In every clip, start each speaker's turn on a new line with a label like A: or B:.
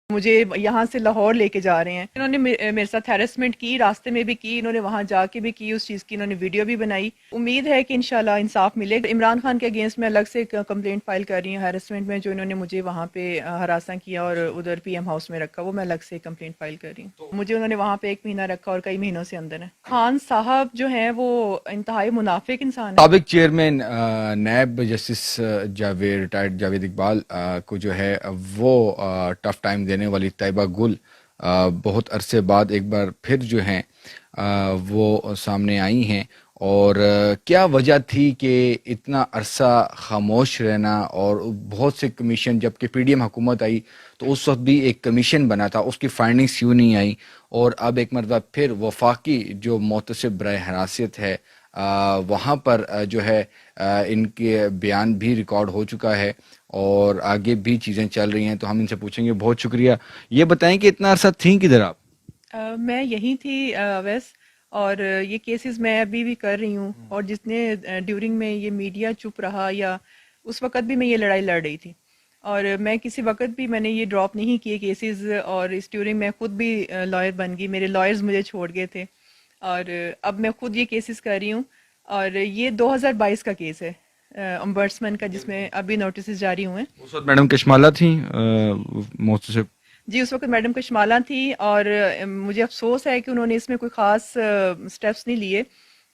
A: مجھے یہاں سے لاہور لے کے جا رہے ہیں. انہوں نے میرے ساتھ ہیرسمنٹ کی، راستے میں بھی کی، انہوں نے وہاں جا کے بھی کی، اس چیز کی انہوں نے ویڈیو بھی بنائی. امید ہے کہ انشاءاللہ انصاف ملے گا. عمران خان کے اگینسٹ میں الگ سے کمپلینٹ فائل کر رہی ہوں ہیرسمنٹ میں، جو انہوں نے مجھے وہاں پہ ہراساں کیا اور ادھر پی ایم ہاؤس میں رکھا، وہ میں الگ سے کمپلینٹ فائل کر رہی ہوں. مجھے انہوں نے وہاں پہ 1 مہینہ رکھا اور کئی مہینوں سے اندر ہے. خان صاحب جو ہیں وہ انتہائی منافق انسان ہے.
B: سابق chairman NAB justice Javed retired Javed Iqbal کو جو ہے وہ ٹف ٹائم دینے والی طیبہ گل بہت عرصے بعد ایک بار پھر جو ہیں وہ سامنے آئی ہیں. اور کیا وجہ تھی کہ اتنا عرصہ خاموش رہنا؟ اور بہت سے کمیشن، جب کہ پی ڈی ایم حکومت آئی تو اس وقت بھی ایک کمیشن بنا تھا، اس کی فائنڈنگز کیوں نہیں آئی؟ اور اب ایک مرتبہ پھر وفاقی جو محتسب برائے حراست ہے وہاں پر جو ہے ان کے بیان بھی ریکارڈ ہو چکا ہے اور آگے بھی چیزیں چل رہی ہیں، تو ہم ان سے پوچھیں گے. بہت شکریہ. یہ بتائیں کہ اتنا عرصہ تھیں کدھر آپ؟
A: میں یہی تھی ویس، اور یہ کیسز میں ابھی بھی کر رہی ہوں، اور جتنے ڈیورنگ میں یہ میڈیا چپ رہا یا اس وقت بھی میں یہ لڑائی لڑ رہی تھی، اور میں کسی وقت بھی میں نے یہ ڈراپ نہیں کیے کیسز. اور اس ڈیورنگ میں خود بھی لائر بن گئی، میرے لائرز مجھے چھوڑ گئے تھے، اور اب میں خود یہ کیسز کر رہی ہوں. اور یہ 2022 کا کیس ہے امبرسمن کا، جس میں ابھی نوٹسز جاری ہوئے ہیں.
B: اس وقت میڈم کشمالہ تھیں محتسب.
A: جی اس وقت میڈم کشمالہ تھی، اور مجھے افسوس ہے کہ انہوں نے اس میں کوئی خاص سٹیپس نہیں لیے،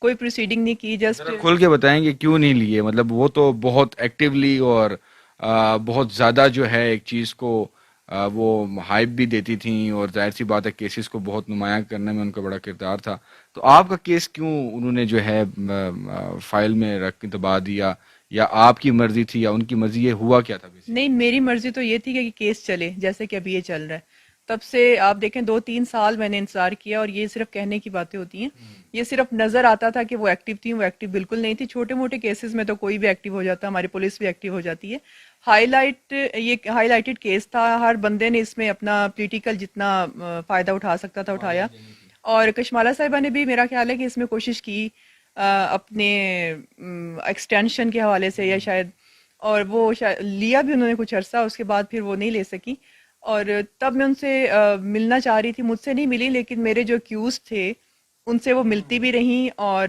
A: کوئی پروسیڈنگ نہیں کی. جسٹ
B: کھول کے بتائیں گے کیوں نہیں لیے؟ مطلب وہ تو بہت ایکٹیولی اور بہت زیادہ جو ہے ایک چیز کو وہ ہائپ بھی دیتی تھیں، اور ظاہر سی بات ہے کیسز کو بہت نمایاں کرنے میں ان کا بڑا کردار تھا. تو آپ کا کیس کیوں انہوں نے جو ہے فائل میں رکھ کے دبا دیا؟ یا آپ کی مرضی تھی یا ان کی مرضی؟ یہ ہوا کیا تھا بیسیکلی؟
A: نہیں، میری مرضی تو یہ تھی کہ کیس چلے جیسے کہ ابھی یہ چل رہا ہے. تب سے آپ دیکھیں 2-3 سال میں نے انتظار کیا، اور یہ صرف کہنے کی باتیں ہوتی ہیں. یہ صرف نظر آتا تھا کہ وہ ایکٹیو تھی، وہ ایکٹیو بالکل نہیں تھی. چھوٹے موٹے کیسز میں تو کوئی بھی ایکٹیو ہو جاتا، ہماری پولیس بھی ایکٹیو ہو جاتی ہے. یہ ہائی لائٹڈ کیس تھا، ہر بندے نے اس میں اپنا پولیٹیکل جتنا فائدہ اٹھا سکتا تھا اٹھایا. اور کشمالہ صاحبہ نے بھی میرا خیال ہے کہ اس میں کوشش کی اپنے ایکسٹینشن کے حوالے سے، یا شاید، اور وہ لیا بھی انہوں نے کچھ عرصہ، اس کے بعد پھر وہ نہیں لے سکی. اور تب میں ان سے ملنا چاہ رہی تھی، مجھ سے نہیں ملی، لیکن میرے جو اکیوز تھے ان سے وہ ملتی بھی رہیں. اور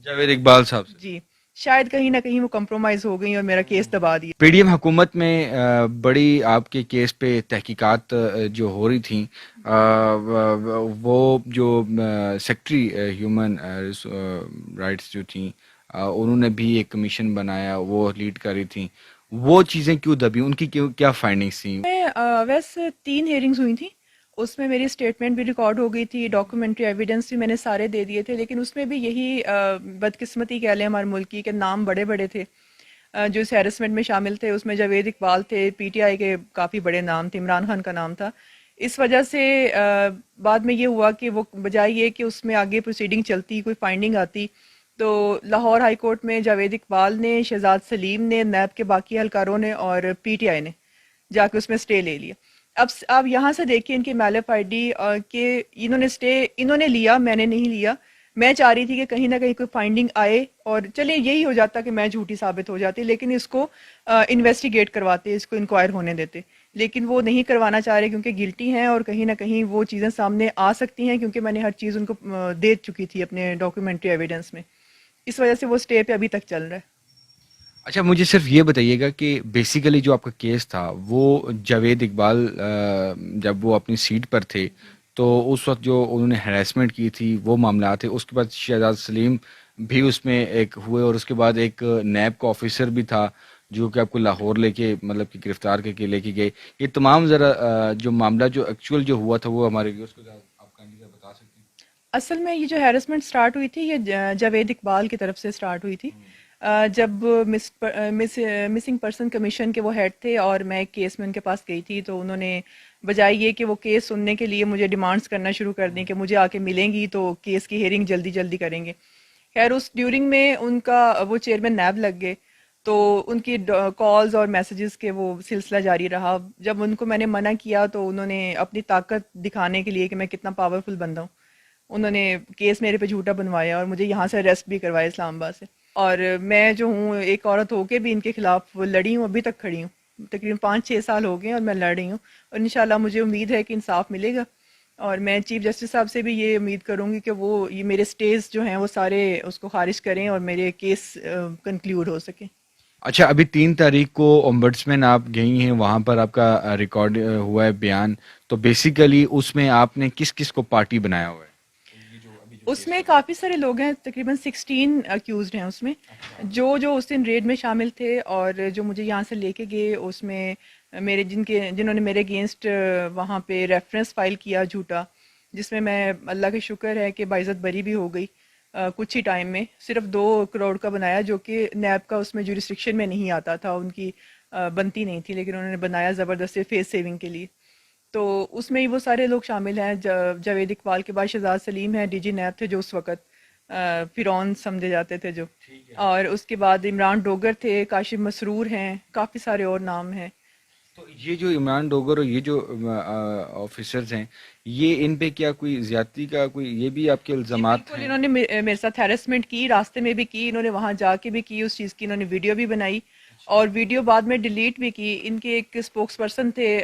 B: جاوید اقبال صاحب سے
A: جی شاید کہیں نہ کہیں وہ کمپرومائز ہو گئی اور میرا کیس دبا دیا.
B: پی ڈی ایم حکومت میں بڑی آپ کے کیس پہ تحقیقات جو ہو رہی تھیں، وہ جو سیکٹری ہیومن رائٹس جو تھیں انہوں نے بھی ایک کمیشن بنایا، وہ لیڈ کر رہی تھیں. وہ چیزیں کیوں دبی؟ ان کی کیا فائنڈنگس تھیں؟
A: ویسے 3 ہیئرنگز ہوئی تھیں، اس میں میری اسٹیٹمنٹ بھی ریکارڈ ہو گئی تھی، ڈاکومنٹری ایویڈنس بھی میں نے سارے دے دیے تھے. لیکن اس میں بھی یہی بدقسمتی کہہ لیں ہمارے ملک کی، کہ نام بڑے بڑے تھے جو اس ہیرسمنٹ میں شامل تھے. اس میں جاوید اقبال تھے، پی ٹی آئی کے کافی بڑے نام تھے، عمران خان کا نام تھا. اس وجہ سے بعد میں یہ ہوا کہ وہ بجائے یہ کہ اس میں آگے پروسیڈنگ چلتی، کوئی فائنڈنگ آتی، تو لاہور ہائی کورٹ میں جاوید اقبال نے، شہزاد سلیم نے، نیب کے باقی اہلکاروں نے اور پی ٹی آئی نے جا کے اس میں سٹے لے لیا. اب یہاں سے دیکھیں ان کی میلپ آئی ڈی کہ انہوں نے لیا، میں نے نہیں لیا. میں چاہ رہی تھی کہ کہیں نہ کہیں کوئی فائنڈنگ آئے، اور چلے یہی ہو جاتا کہ میں جھوٹی ثابت ہو جاتی، لیکن اس کو انویسٹیگیٹ کرواتے، اس کو انکوائر ہونے دیتے. لیکن وہ نہیں کروانا چاہ رہے کیونکہ گلٹی ہیں، اور کہیں نہ کہیں وہ چیزیں سامنے آ سکتی ہیں، کیونکہ میں نے ہر چیز ان کو دے چکی تھی اپنے ڈاکیومنٹری ایویڈنس میں. اس وجہ سے وہ سٹے پہ ابھی تک چل رہا ہے.
B: اچھا مجھے صرف یہ بتائیے گا کہ بیسیکلی جو آپ کا کیس تھا وہ جاوید اقبال جب وہ اپنی سیٹ پر تھے تو اس وقت جو انہوں نے ہراسمنٹ کی تھی وہ معاملات تھے. اس کے بعد شہزاد سلیم بھی اس میں ایک ہوئے، اور اس کے بعد ایک نیب کا آفیسر بھی تھا جو کہ آپ کو لاہور لے کے مطلب کہ گرفتار کر کے لے کے گئے. یہ تمام ذرا جو معاملہ جو ایکچوئل جو ہوا تھا وہ ہمارے لیے اس کو آپ کا بتا سکتے ہیں؟
A: اصل میں یہ جو ہیرسمنٹ سٹارٹ ہوئی تھی یہ جاوید اقبال کی طرف سے سٹارٹ ہوئی تھی. جب مسنگ پرسن کمیشن کے وہ ہیڈ تھے، اور میں ایک کیس میں ان کے پاس گئی تھی، تو انہوں نے بجائے یہ کہ وہ کیس سننے کے لیے مجھے ڈیمانڈز کرنا شروع کر دیں کہ مجھے آ کے ملیں گی تو کیس کی ہیئرنگ جلدی جلدی کریں گے. خیر اس ڈیورنگ میں ان کا وہ چیئرمین نیب لگ گئے، تو ان کی کالز اور میسیجز کے وہ سلسلہ جاری رہا. جب ان کو میں نے منع کیا تو انہوں نے اپنی طاقت دکھانے کے لیے کہ میں کتنا پاورفل بندہ ہوں، انہوں نے کیس میرے پہ جھوٹا بنوایا اور مجھے یہاں سے اریسٹ بھی کروایا اسلام آباد سے. اور میں جو ہوں ایک عورت ہو کے بھی ان کے خلاف لڑی ہوں، ابھی تک کھڑی ہوں. تقریباً 5-6 سال ہو گئے ہیں اور میں لڑ رہی ہوں، اور انشاءاللہ مجھے امید ہے کہ انصاف ملے گا، اور میں چیف جسٹس صاحب سے بھی یہ امید کروں گی کہ وہ یہ میرے سٹیز جو ہیں وہ سارے اس کو خارج کریں اور میرے کیس کنکلیوڈ ہو سکیں۔
B: اچھا، ابھی 3 تاریخ کو امبڈسمین آپ گئی ہیں، وہاں پر آپ کا ریکارڈ ہوا ہے بیان، تو بیسیکلی اس میں آپ نے کس کس کو پارٹی بنایا ہوا ہے؟
A: اس میں کافی سارے لوگ ہیں، تقریباً 16 اکیوزڈ ہیں اس میں، جو اس دن ریڈ میں شامل تھے اور جو مجھے یہاں سے لے کے گئے، اس میں میرے جنہوں نے میرے اگینسٹ وہاں پہ ریفرنس فائل کیا جھوٹا، جس میں اللہ کا شکر ہے کہ باعزت بری بھی ہو گئی کچھ ہی ٹائم میں، صرف 2 کروڑ کا بنایا جو کہ نیب کا اس میں جورسڈکشن میں نہیں آتا تھا، ان کی بنتی نہیں تھی، لیکن انہوں نے بنایا زبردست فیس سیونگ کے لیے۔ تو اس میں ہی وہ سارے لوگ شامل ہیں، جاوید اقبال کے بعد شہزاد سلیم ہیں، ڈی جی نیب تھے جو اس وقت فرعون سمجھے جاتے تھے جو، اور اس کے بعد عمران ڈوگر تھے، کاشف مسرور ہیں، کافی سارے اور نام ہیں۔
B: تو یہ جو عمران ڈوگر اور یہ جو آفیسرز ہیں، یہ ان پہ کیا کوئی زیادتی کا کوئی یہ بھی آپ کے
A: جی
B: الزامات
A: بالکل،
B: ہیں؟
A: انہوں نے میرے ساتھ ہیرسمنٹ کی، راستے میں بھی کی، انہوں نے وہاں جا کے بھی کی، اس چیز کی انہوں نے ویڈیو بھی بنائی اور ویڈیو بعد میں ڈیلیٹ بھی کی۔ ان کے ایک اسپوکس پرسن تھے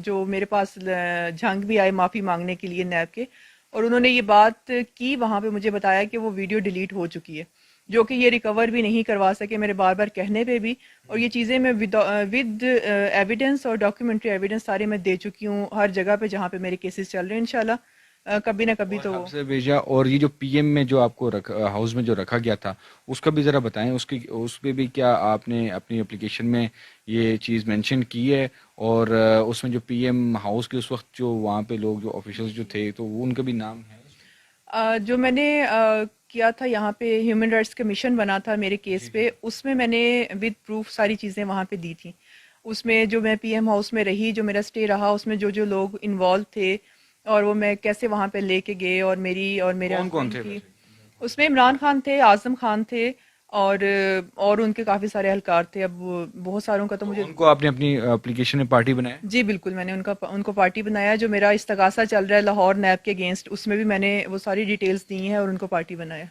A: جو میرے پاس جھنگ بھی آئے معافی مانگنے کے لیے نیب کے، اور انہوں نے یہ بات کی وہاں پہ، مجھے بتایا کہ وہ ویڈیو ڈیلیٹ ہو چکی ہے، جو کہ یہ ریکور بھی نہیں کروا سکے میرے بار بار کہنے پہ بھی، اور یہ چیزیں میں ود ایویڈنس اور ڈاکیومنٹری ایویڈنس سارے میں دے چکی ہوں ہر جگہ پہ جہاں پہ میرے کیسز چل رہے ہیں، انشاءاللہ کبھی نہ کبھی
B: اور
A: تو
B: آپ سے بھیجا، اور یہ جو پی ایم میں جو آپ کو ہاؤس میں جو رکھا گیا تھا، اس کا بھی ذرا بتائیں، اس پہ بھی کیا آپ نے اپنی اپلیکیشن میں یہ چیز مینشن کی ہے؟ اور اس میں جو پی ایم ہاؤس کے اس وقت جو وہاں پہ لوگ جو آفیشلز جو تھے، تو وہ ان کا بھی نام ہے؟
A: جو میں نے کیا تھا یہاں پہ ہیومن رائٹس کمیشن بنا تھا میرے کیس پہ، اس میں نے ود پروف ساری چیزیں وہاں پہ دی تھیں، اس میں جو میں پی ایم ہاؤس میں رہی، جو میرا سٹے رہا، اس میں جو لوگ انوالو تھے اور وہ میں کیسے وہاں پہ لے کے گئے، اور میری اور میرے
B: کون کون
A: ہسبینڈ
B: تھے
A: کی،
B: ویسے؟
A: اس میں عمران خان تھے، اعظم خان تھے، اور ان کے کافی سارے اہلکار تھے، اب بہت ساروں کا تو
B: تو
A: مجھے،
B: ان کو آپ نے اپنی اپلیکیشن میں پارٹی بنایا؟
A: جی بالکل میں نے ان کو پارٹی بنایا، جو میرا استغاثہ چل رہا ہے لاہور نیب کے اگینسٹ، اس میں بھی میں نے وہ ساری ڈیٹیلز دی ہیں اور ان کو پارٹی بنایا۔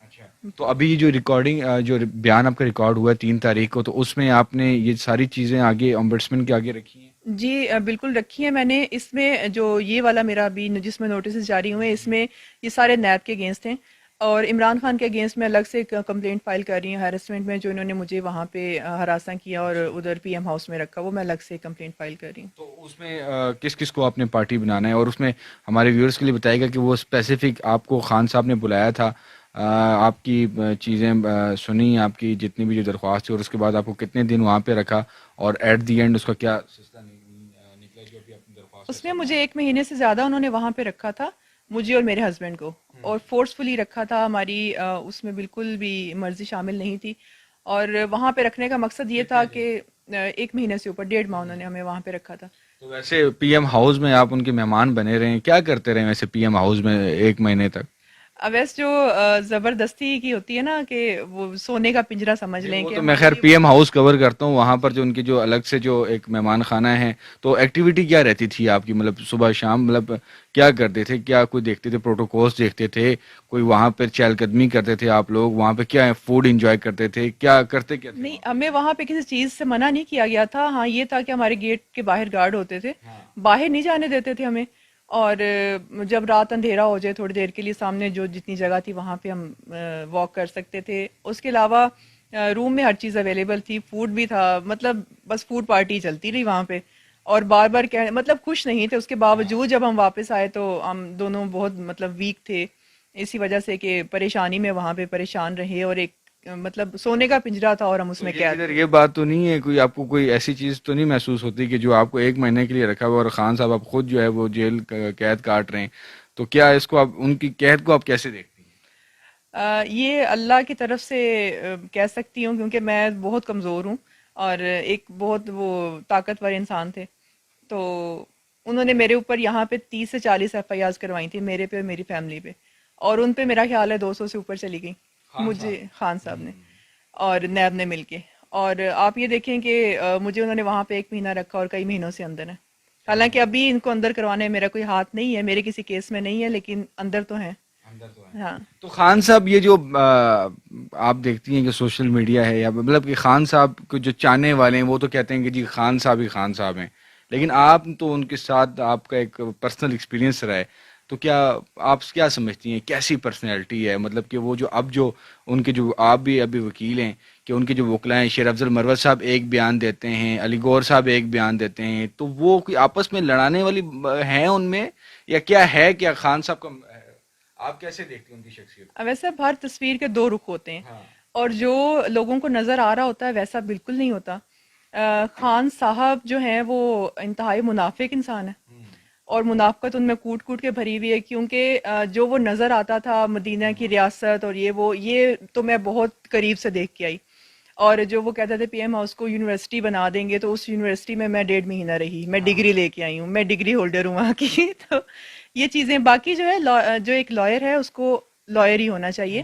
B: اچھا، تو ابھی یہ جو ریکارڈنگ جو بیان آپ کا ریکارڈ ہوا ہے 3 تاریخ کو، تو اس میں آپ نے یہ ساری چیزیں آگے امبڈسمن کے آگے رکھی ہیں؟
A: جی بالکل رکھی ہے میں نے، اس میں جو یہ والا میرا ابھی جس میں نوٹسز جاری ہوئے ہیں، اس میں یہ سارے نیب کے اگینسٹ ہیں، اور عمران خان کے اگینسٹ میں الگ سے کمپلینٹ فائل کر رہی ہوں ہیرسمنٹ میں، جو انہوں نے مجھے وہاں پہ ہراساں کیا اور ادھر پی ایم ہاؤس میں رکھا، وہ میں الگ سے کمپلینٹ فائل کر رہی ہوں۔
B: تو اس میں کس کس کو آپ نے پارٹی بنانا ہے؟ اور اس میں ہمارے ویورز کے لیے بتائے گا کہ وہ اسپیسیفک آپ کو خان صاحب نے بلایا تھا، آپ کی چیزیں سنی، آپ کی جتنی بھی جو درخواست تھی، اور اس کے بعد آپ کو کتنے دن وہاں پہ رکھا، اور ایٹ دی اینڈ اس کا کیا سلسلہ نکلا جو ابھی اپنی درخواست ہے
A: اس میں
B: سامنے؟
A: مجھے 1 مہینے سے زیادہ انہوں نے وہاں پہ رکھا تھا، مجھے اور میرے ہسبینڈ کو، اور فورسفلی رکھا تھا، ہماری اس میں بالکل بھی مرضی شامل نہیں تھی، اور وہاں پہ رکھنے کا مقصد یہ تھا کہ 1 مہینے سے اوپر 1.5 ماہ انہوں نے ہمیں وہاں پہ رکھا تھا۔
B: تو ویسے پی ایم ہاؤس میں آپ ان کے مہمان بنے رہے ہیں، کیا کرتے رہے ویسے پی ایم ہاؤس میں 1 مہینے تک؟
A: اویس جو زبردستی کی ہوتی ہے نا، کہ وہ سونے کا پنجرا سمجھ
B: جی،
A: لیں
B: وہ
A: کہ
B: تو میں
A: ہمارے
B: خیر
A: لیے
B: پی
A: وہ،
B: ایم ہاؤس کور کرتا ہوں، وہاں پر جو ان کی جو الگ سے جو ایک مہمان خانہ ہے، تو ایکٹیویٹی کیا رہتی تھی آپ کی؟ مطلب صبح شام مطلب کیا کرتے تھے؟ کیا کوئی دیکھتے تھے؟ پروٹوکولس دیکھتے تھے؟ کوئی وہاں پہ چہل قدمی کرتے تھے آپ لوگ؟ وہاں پہ کیا فوڈ انجوائے کرتے تھے؟ کیا کرتے کیا تھے
A: نہیں
B: وہاں پہ؟
A: ہمیں وہاں پہ کسی چیز سے منع نہیں کیا گیا تھا، ہاں یہ تھا کہ ہمارے گیٹ کے باہر گارڈ ہوتے تھے، باہر نہیں جانے دیتے تھے ہمیں، اور جب رات اندھیرا ہو جائے تھوڑی دیر کے لیے سامنے جو جتنی جگہ تھی وہاں پہ ہم واک کر سکتے تھے، اس کے علاوہ روم میں ہر چیز اویلیبل تھی، فوڈ بھی تھا، مطلب بس فوڈ پارٹی چلتی رہی وہاں پہ، اور بار بار مطلب خوش نہیں تھے، اس کے باوجود جب ہم واپس آئے تو ہم دونوں بہت مطلب ویک تھے، اسی وجہ سے کہ پریشانی میں وہاں پہ پریشان رہے، اور ایک مطلب سونے کا پنجرا تھا اور ہم اس
B: تو
A: میں
B: یہ
A: قید
B: کدھر
A: تھے۔
B: یہ بات تو نہیں ہے کوئی آپ کو کوئی ایسی چیز تو نہیں محسوس ہوتی کہ جو آپ کو 1 مہینے کے لیے رکھا ہوا، اور خان صاحب آپ خود جو ہے وہ جیل قید کاٹ رہے ہیں، تو کیا اس کو آپ ان کی قید کو آپ کیسے دیکھتی ہیں؟
A: یہ اللہ کی طرف سے کہہ سکتی ہوں، کیونکہ میں بہت کمزور ہوں اور ایک بہت وہ طاقتور انسان تھے، تو انہوں نے میرے اوپر یہاں پہ 30 سے 40 ایف آئی آرز کروائی تھی، میرے پہ اور میری فیملی پہ، اور ان پہ میرا خیال ہے 200 سے اوپر چلی گئی،
B: خان
A: مجھے
B: صاحب؟
A: خان صاحب نے اور نیب نے مل کے، اور آپ یہ دیکھیں کہ مجھے انہوں نے وہاں پہ 1 مہینہ رکھا اور کئی مہینوں سے اندر ہے، حالانکہ ابھی ان کو اندر کروانے میں میرا کوئی ہاتھ نہیں ہے، میرے کسی کیس میں نہیں ہے، لیکن اندر تو ہیں۔ ہاں
B: تو خان صاحب یہ جو آپ دیکھتی ہیں کہ سوشل میڈیا ہے یا مطلب کہ خان صاحب کو جو چاہنے والے ہیں وہ تو کہتے ہیں کہ جی خان صاحب ہی خان صاحب ہیں، لیکن آپ تو ان کے ساتھ آپ کا ایک پرسنل ایکسپیرینس رہا ہے، تو کیا آپ کیا سمجھتی ہیں کیسی پرسنالٹی ہے؟ مطلب کہ وہ جو اب جو ان کے جو آپ بھی ابھی وکیل ہیں کہ ان کے جو وکلا ہیں، شیر افضل مروت صاحب ایک بیان دیتے ہیں، علی گور صاحب ایک بیان دیتے ہیں، تو وہ کوئی آپس میں لڑانے والی ہیں ان میں، یا کیا ہے؟ کیا خان صاحب کا آپ کیسے دیکھتے ہیں ان کی شخصیت؟
A: ویسے اب ہر تصویر کے دو رخ ہوتے ہیں،
B: ہاں
A: اور جو لوگوں کو نظر آ رہا ہوتا ہے ویسا بالکل نہیں ہوتا۔ خان صاحب جو ہیں وہ انتہائی منافق انسان ہے، اور منافقت ان میں کوٹ کوٹ کے بھری ہوئی ہے، کیونکہ جو وہ نظر آتا تھا مدینہ کی ریاست اور یہ تو میں بہت قریب سے دیکھ کے آئی، اور جو وہ کہتے تھے پی ایم ہاؤس کو یونیورسٹی بنا دیں گے، تو اس یونیورسٹی میں 1.5 مہینہ رہی، میں ڈگری لے کے آئی ہوں، میں ڈگری ہولڈر ہوں وہاں کی تو یہ چیزیں باقی جو ہے جو ایک لائر ہے اس کو لائر ہی ہونا چاہیے۔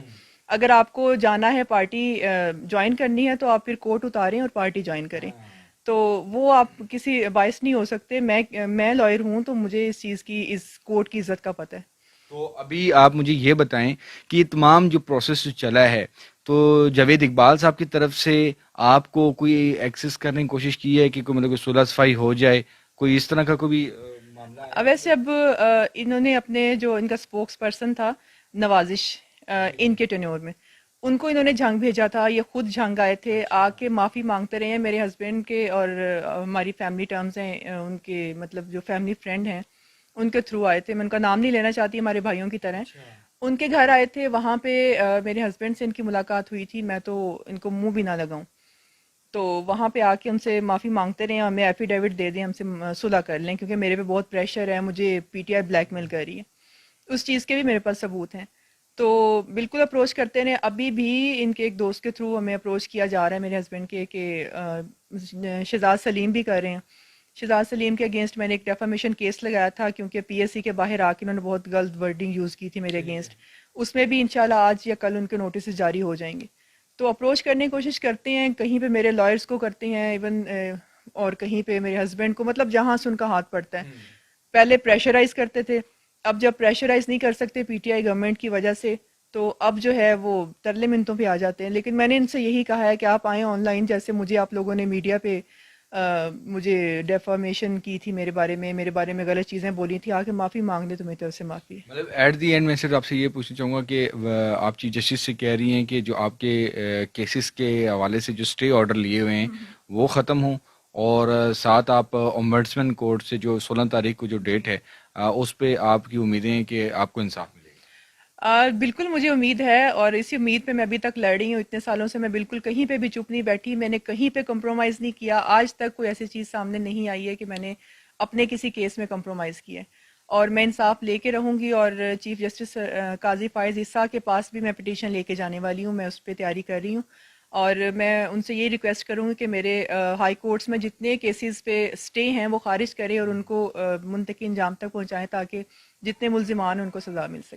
A: اگر آپ کو جانا ہے پارٹی جوائن کرنی ہے تو آپ پھر کوٹ اتاریں اور پارٹی جوائن کریں، تو وہ آپ کسی باعث نہیں ہو سکتے۔ میں لائر ہوں تو مجھے اس چیز کی، اس کوٹ کی عزت کا پتہ ہے۔
B: تو ابھی آپ مجھے یہ بتائیں کہ یہ تمام جو پروسیس جو چلا ہے، تو جاوید اقبال صاحب کی طرف سے آپ کو کوئی ایکسس کرنے کی کوشش کی ہے کہ کوئی مطلب کوئی صلح صفائی ہو جائے، کوئی اس طرح کا کوئی بھی معاملہ ہے آپ
A: ویسے
B: کو؟
A: اب انہوں نے اپنے جو ان کا اسپوکس پرسن تھا نوازش، ان کے ٹینیور میں ان کو انہوں نے جھنگ بھیجا تھا، یہ خود جھنگ آئے تھے، آ کے معافی مانگتے رہے ہیں میرے ہسبینڈ کے، اور ہماری فیملی ٹرمز ہیں ان کے، مطلب جو فیملی فرینڈ ہیں ان کے تھرو آئے تھے، میں ان کا نام نہیں لینا چاہتی، ہمارے بھائیوں کی طرح ہیں۔ ان کے گھر آئے تھے، وہاں پہ میرے ہسبینڈ سے ان کی ملاقات ہوئی تھی، میں تو ان کو منہ بھی نہ لگاؤں، تو وہاں پہ آ کے ان سے معافی مانگتے رہے، ہمیں ایفیڈیوٹ دے دیں، ہم سے صلح کر لیں، کیونکہ میرے پہ بہت پریشر ہے، مجھے پی ٹی آئی بلیک میل کر رہی ہے، اس چیز کے بھی میرے پاس ثبوت ہیں۔ تو بالکل اپروچ کرتے رہے، ابھی بھی ان کے ایک دوست کے تھرو ہمیں اپروچ کیا جا رہا ہے میرے ہسبینڈ کے، کہ شہزاد سلیم بھی کر رہے ہیں۔ شہزاد سلیم کے اگینسٹ میں نے ایک ڈیفامیشن کیس لگایا تھا، کیونکہ پی ایس سی کے باہر آ کے انہوں نے بہت غلط ورڈنگ یوز کی تھی میرے اگینسٹ، اس میں بھی انشاءاللہ آج یا کل ان کے نوٹسز جاری ہو جائیں گے۔ تو اپروچ کرنے کی کوشش کرتے ہیں، کہیں پہ میرے لائرز کو کرتے ہیں ایون، اور کہیں پہ میرے ہسبینڈ کو، مطلب جہاں سے ان کا ہاتھ پڑتا ہے۔ پہلے پریشرائز کرتے تھے، اب جب پریشرائز نہیں کر سکتے پی ٹی آئی گورنمنٹ کی وجہ سے، تو اب جو ہے وہ ترلے منتوں پہ آ جاتے ہیں۔ لیکن میں نے ان سے یہی کہا ہے کہ آپ آئیں آن لائن، جیسے مجھے آپ لوگوں نے میڈیا پہ مجھے ڈیفامیشن کی تھی، میرے بارے میں غلط چیزیں بولی تھی، آ کے معافی مانگ لیں تو میری طرف سے معافی ہے۔
B: مطلب ایٹ دی اینڈ میں صرف آپ سے یہ پوچھنا چاہوں گا کہ آپ چیف جسٹس سے کہہ رہی ہیں کہ جو آپ کے کیسز کے حوالے سے جو اسٹے آرڈر لیے ہوئے ہیں وہ ختم ہوں، اور ساتھ آپ اومبڈسمن کورٹ سے جو 16 تاریخ کو جو ڈیٹ ہے اس پہ آپ کی امیدیں ہیں کہ آپ کو انصاف ملے گا؟
A: بالکل مجھے امید ہے، اور اسی امید پہ میں ابھی تک لڑ رہی ہوں، اتنے سالوں سے میں بالکل کہیں پہ بھی چپ نہیں بیٹھی، میں نے کہیں پہ کمپرومائز نہیں کیا، آج تک کوئی ایسی چیز سامنے نہیں آئی ہے کہ میں نے اپنے کسی کیس میں کمپرومائز کیا ہے، اور میں انصاف لے کے رہوں گی۔ اور چیف جسٹس قاضی فائز عیسیٰ کے پاس بھی میں پٹیشن لے کے جانے والی ہوں، میں اس پہ تیاری کر رہی ہوں، اور میں ان سے یہ ریکویسٹ کروں گی کہ میرے ہائی کورٹس میں جتنے کیسز پہ اسٹے ہیں وہ خارج کریں اور ان کو منطقی انجام تک پہنچائیں، تاکہ جتنے ملزمان ہیں ان کو سزا مل سکے۔